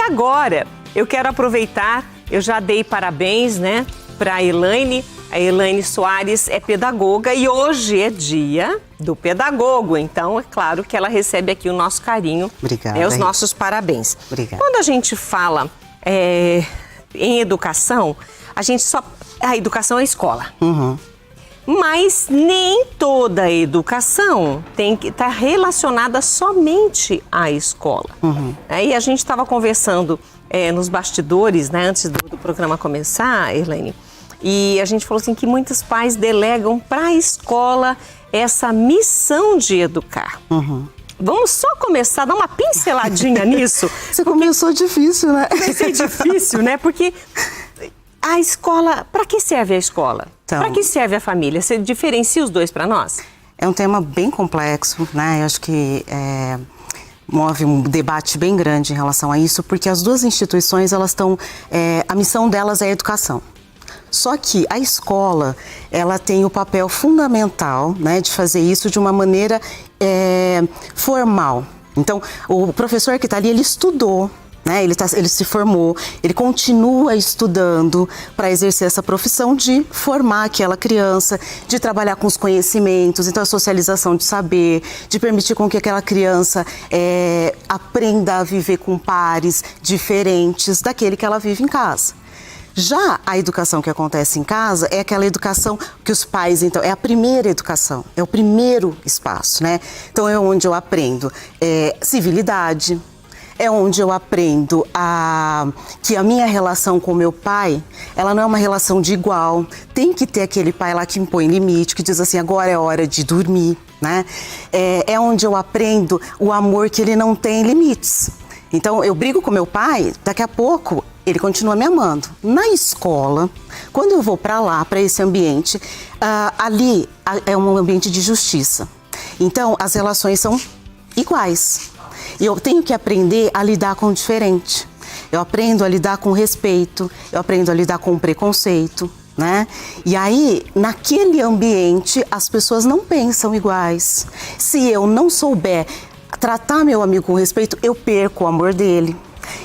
agora eu quero aproveitar, eu já dei parabéns, né, para a Elaine. A Elaine Soares é pedagoga e hoje é dia do pedagogo. Então, é claro que ela recebe aqui o nosso carinho, Obrigada, os nossos parabéns. Obrigada. Quando a gente fala em educação, a educação é escola. Uhum. Mas nem toda a educação tem que estar relacionada somente à escola. Uhum. Aí a gente estava conversando nos bastidores, né, antes do programa começar, Elaine, e a gente falou assim que muitos pais delegam para a escola essa missão de educar. Uhum. Vamos só começar a dar uma pinceladinha nisso? Você começou difícil, né? Comecei difícil, né? Porque a escola, para que serve a escola? Então, para que serve a família? Você diferencia os dois para nós? É um tema bem complexo, né? Eu acho que move um debate bem grande em relação a isso, porque as duas instituições, elas estão, a missão delas é a educação. Só que a escola, ela tem o papel fundamental, né, de fazer isso de uma maneira formal. Então, o professor que está ali, ele estudou, né, ele se formou, ele continua estudando para exercer essa profissão de formar aquela criança, de trabalhar com os conhecimentos, então a socialização de saber, de permitir com que aquela criança aprenda a viver com pares diferentes daquele que ela vive em casa. Já a educação que acontece em casa é aquela educação que os pais, então, é a primeira educação, é o primeiro espaço, né? Então é onde eu aprendo civilidade, é onde eu aprendo que a minha relação com meu pai, ela não é uma relação de igual, tem que ter aquele pai lá que impõe limite, que diz assim, agora é hora de dormir, né? É onde eu aprendo o amor que ele não tem limites. Então eu brigo com meu pai, daqui a pouco ele continua me amando. Na escola, quando eu vou para lá, para esse ambiente, ali é um ambiente de justiça. Então, as relações são iguais. E eu tenho que aprender a lidar com o diferente. Eu aprendo a lidar com respeito, eu aprendo a lidar com preconceito, né? E aí, naquele ambiente, as pessoas não pensam iguais. Se eu não souber tratar meu amigo com respeito, eu perco o amor dele.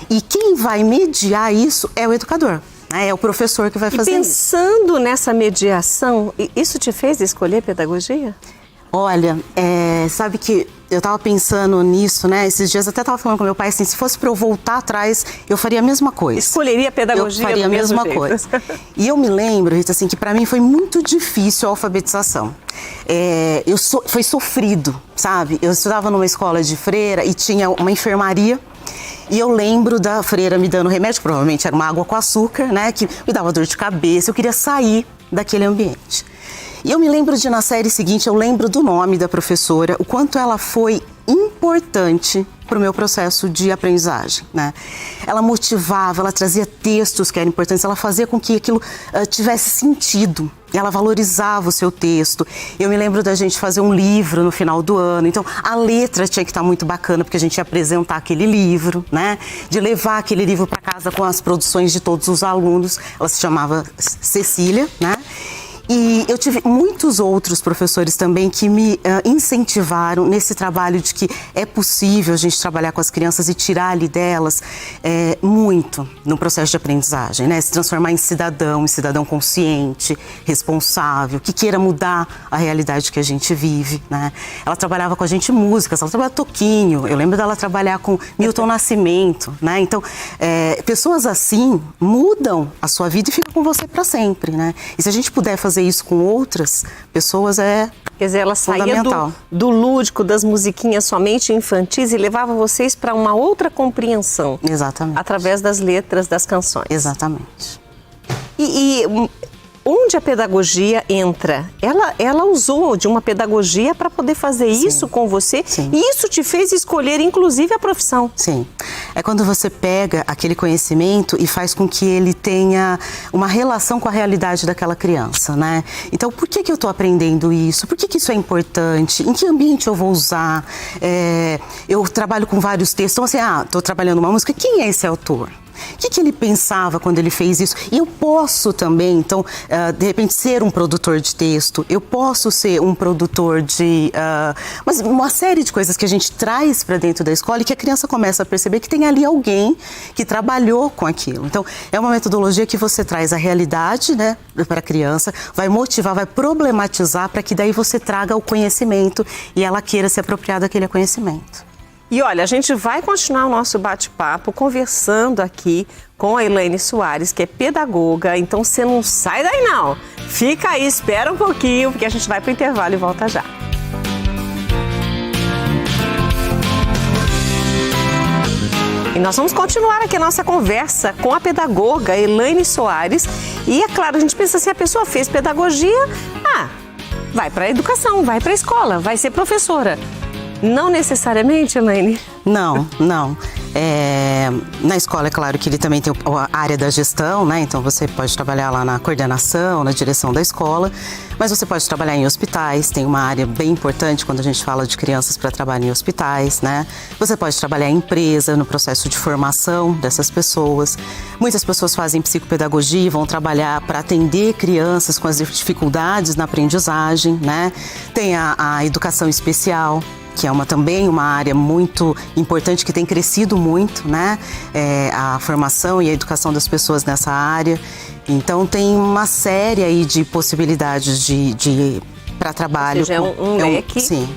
E quem vai mediar isso é o educador, né? É o professor que vai fazer isso. Pensando nessa mediação, isso te fez escolher pedagogia? Olha, sabe que eu estava pensando nisso, né? Esses dias até estava falando com meu pai assim, se fosse para eu voltar atrás, eu faria a mesma coisa. Escolheria a pedagogia eu faria do a mesmo mesma jeito. coisa. E eu me lembro, Rita, assim, que para mim foi muito difícil a alfabetização. Foi sofrido, sabe? Eu estudava numa escola de freira e tinha uma enfermaria. E eu lembro da freira me dando remédio, que provavelmente era uma água com açúcar, né? Que me dava dor de cabeça, eu queria sair daquele ambiente. E eu me lembro de, na série seguinte, eu lembro do nome da professora, o quanto ela foi importante para o meu processo de aprendizagem, né? Ela motivava, ela trazia textos que eram importantes, ela fazia com que aquilo tivesse sentido. Ela valorizava o seu texto. Eu me lembro da gente fazer um livro no final do ano. Então, a letra tinha que estar muito bacana, porque a gente ia apresentar aquele livro, né? De levar aquele livro para casa com as produções de todos os alunos. Ela se chamava Cecília, né? E eu tive muitos outros professores também que me incentivaram nesse trabalho de que é possível a gente trabalhar com as crianças e tirar ali delas muito no processo de aprendizagem, né? Se transformar em cidadão consciente, responsável, que queira mudar a realidade que a gente vive, né? Ela trabalhava com a gente músicas, ela trabalhava toquinho, eu lembro dela trabalhar com Milton Nascimento, né? Então, pessoas assim mudam a sua vida e ficam com você para sempre, né? E se a gente puder fazer isso com outras pessoas, quer dizer, ela saía do lúdico, das musiquinhas somente infantis e levava vocês para uma outra compreensão. Exatamente. Através das letras das canções. Exatamente. E onde a pedagogia entra? Ela usou de uma pedagogia para poder fazer isso com você. Sim. E isso te fez escolher, inclusive, a profissão. Sim. É quando você pega aquele conhecimento e faz com que ele tenha uma relação com a realidade daquela criança, né? Então, por que eu estou aprendendo isso? Por que isso é importante? Em que ambiente eu vou usar? Eu trabalho com vários textos. Então, assim, estou trabalhando uma música. Quem é esse autor? O que ele pensava quando ele fez isso? E eu posso também, então, de repente, ser um produtor de texto, eu posso ser um produtor de... mas uma série de coisas que a gente traz para dentro da escola e que a criança começa a perceber que tem ali alguém que trabalhou com aquilo. Então, é uma metodologia que você traz a realidade, né, para a criança, vai motivar, vai problematizar para que daí você traga o conhecimento e ela queira se apropriar daquele conhecimento. E olha, a gente vai continuar o nosso bate-papo conversando aqui com a Elaine Soares, que é pedagoga, então você não sai daí não. Fica aí, espera um pouquinho, porque a gente vai para o intervalo e volta já. E nós vamos continuar aqui a nossa conversa com a pedagoga Elaine Soares. E é claro, a gente pensa assim, a pessoa fez pedagogia, vai para a educação, vai para a escola, vai ser professora. Não necessariamente, Elaine? Não. Na escola, é claro que ele também tem a área da gestão, né? Então você pode trabalhar lá na coordenação, na direção da escola, mas você pode trabalhar em hospitais, tem uma área bem importante quando a gente fala de crianças para trabalhar em hospitais, né? Você pode trabalhar em empresa, no processo de formação dessas pessoas. Muitas pessoas fazem psicopedagogia e vão trabalhar para atender crianças com as dificuldades na aprendizagem, né? Tem a educação especial, que é também uma área muito importante, que tem crescido muito, né? A formação e a educação das pessoas nessa área. Então, tem uma série aí de possibilidades para trabalho. Ou seja, é um leque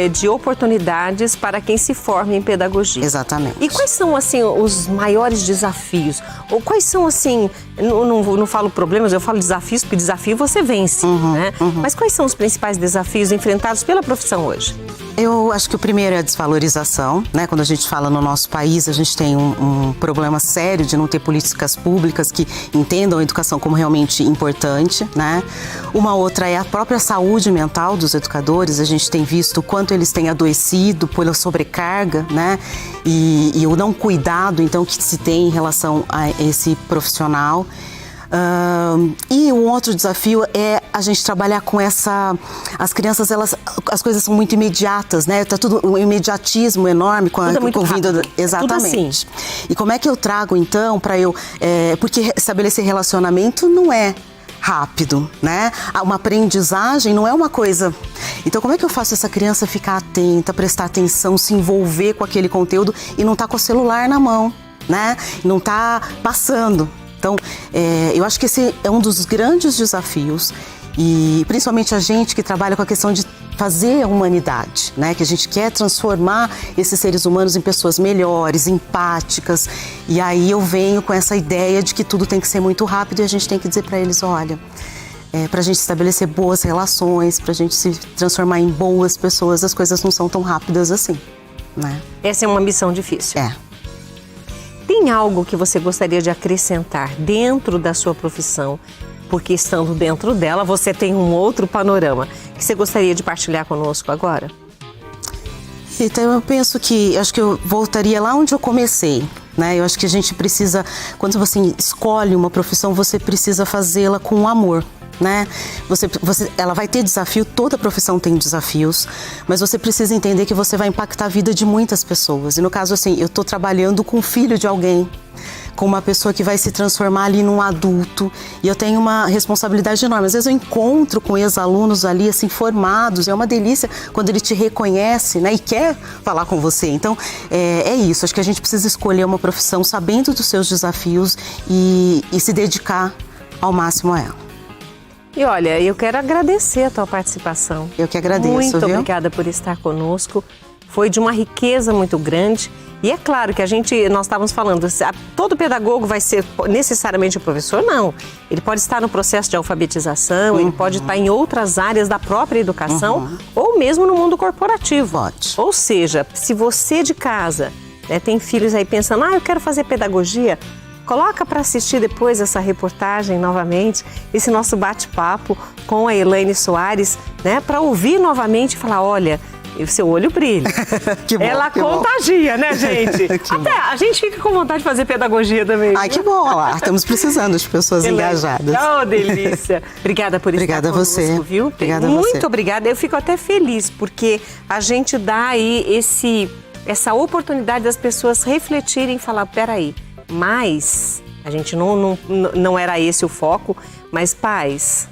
de oportunidades para quem se forma em pedagogia. Exatamente. E quais são, assim, os maiores desafios? Ou quais são, assim, não falo problemas, eu falo desafios, porque desafio você vence, né? Mas quais são os principais desafios enfrentados pela profissão hoje? Eu acho que o primeiro é a desvalorização, né? Quando a gente fala no nosso país, a gente tem um problema sério de não ter políticas públicas que entendam a educação como realmente importante, né? Uma outra é a própria saúde mental dos educadores. A gente tem visto o quanto eles têm adoecido pela sobrecarga, né? E o não cuidado, então, que se tem em relação a esse profissional. E um outro desafio é a gente trabalhar com as crianças, as coisas são muito imediatas, né? Tá tudo um imediatismo enorme com muito rápido. Exatamente. Tudo assim. E como é que eu trago então para porque estabelecer relacionamento não é rápido, né? Uma aprendizagem não é uma coisa. Então, como é que eu faço essa criança ficar atenta, prestar atenção, se envolver com aquele conteúdo e não tá com o celular na mão, né? Não tá passando. Então, eu acho que esse é um dos grandes desafios, e principalmente a gente que trabalha com a questão de fazer a humanidade, né? Que a gente quer transformar esses seres humanos em pessoas melhores, empáticas, e aí eu venho com essa ideia de que tudo tem que ser muito rápido e a gente tem que dizer para eles, olha, para a gente estabelecer boas relações, para a gente se transformar em boas pessoas, as coisas não são tão rápidas assim, né? Essa é uma missão difícil. Tem algo que você gostaria de acrescentar dentro da sua profissão? Porque estando dentro dela, você tem um outro panorama que você gostaria de partilhar conosco agora? Então, eu penso acho que eu voltaria lá onde eu comecei, né? Eu acho que a gente precisa, quando você escolhe uma profissão, você precisa fazê-la com amor, né? Ela vai ter desafio, toda profissão tem desafios, mas você precisa entender que você vai impactar a vida de muitas pessoas. E no caso, assim, eu estou trabalhando com o filho de alguém, com uma pessoa que vai se transformar ali num adulto, e eu tenho uma responsabilidade enorme. Às vezes eu encontro com ex-alunos ali, assim, formados, é uma delícia quando ele te reconhece, né, e quer falar com você. Então, é isso, acho que a gente precisa escolher uma profissão sabendo dos seus desafios e se dedicar ao máximo a ela. E olha, eu quero agradecer a tua participação. Eu que agradeço, Muito viu? obrigada por estar conosco. Foi de uma riqueza muito grande. E é claro que nós estávamos falando, todo pedagogo vai ser necessariamente um professor? Não. Ele pode estar no processo de alfabetização, ele pode estar em outras áreas da própria educação, ou mesmo no mundo corporativo. Pode. Ou seja, se você de casa, né, tem filhos aí pensando, eu quero fazer pedagogia, coloca para assistir depois essa reportagem novamente, esse nosso bate-papo com a Elaine Soares, né, para ouvir novamente e falar, olha, o seu olho brilha. Que bom, ela que contagia, né, gente? Até a gente fica com vontade de fazer pedagogia também. Ai, que bom, lá. Estamos precisando de pessoas engajadas. Oh, delícia. Obrigada por estar conosco, você. Viu? Obrigada a Muito você. obrigada. Eu fico até feliz, porque a gente dá aí essa oportunidade das pessoas refletirem e falar, peraí, Mas, a gente não era esse o foco, mas pais,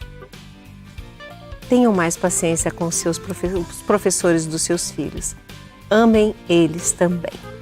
tenham mais paciência com os professores dos seus filhos. Amem eles também.